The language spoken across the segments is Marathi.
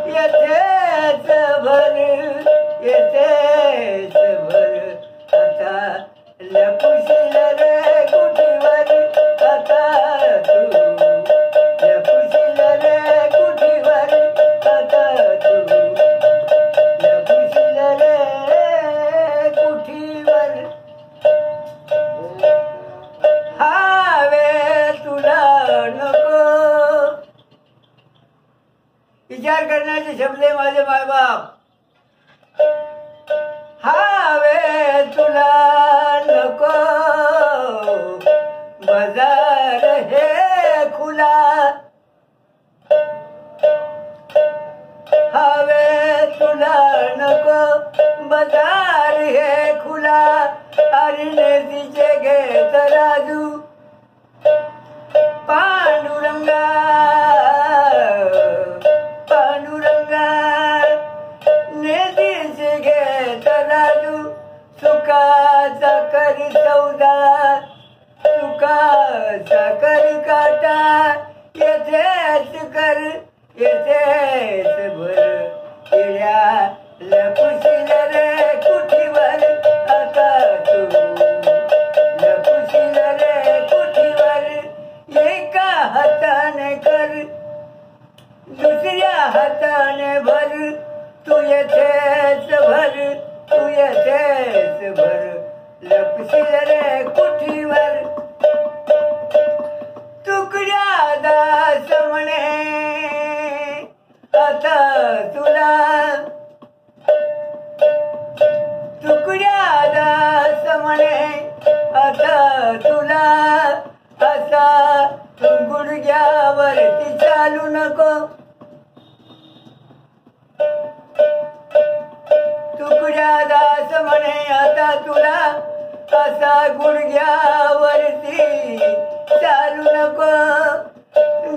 येतेच भर येतेच भर आता लपुशील रे कुठीवर आता तू लपुशील रे कुठीवर आता तू लपुशील रे कुठीवर हावे तुला नको विचार करण्याचे शब्द आहे माझे मायबाप हावे तुला नको बाजार हे खुला हावे तुला नको बाजार हे खुला अरे तिचे घे तराजू पांडुरंगा पांडुरंगा नेतीचे घे तराजू सुखाचा करी सौदा सुखाचा करी काटा येथेच कर येथेच भर येड्या लपुशील रे कुठीवर आता तू लपुशील रे कुठीवर एका हाताने कर दुसऱ्या हाताने भर तू येथेच भर तू येथेच भर लपशील रे कुठीवर तुकड्या दास म्हणे आता तुला तुकड्या दास म्हणे आता तुला असा तू गुडघ्यावरती चालू नको तुकड्या दास म्हणे आता तुला असा गुडघ्यावरती चालू नको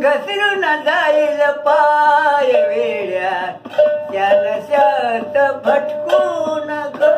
घसरून जाईल पाय वेड्या त्या नशात भटकू नको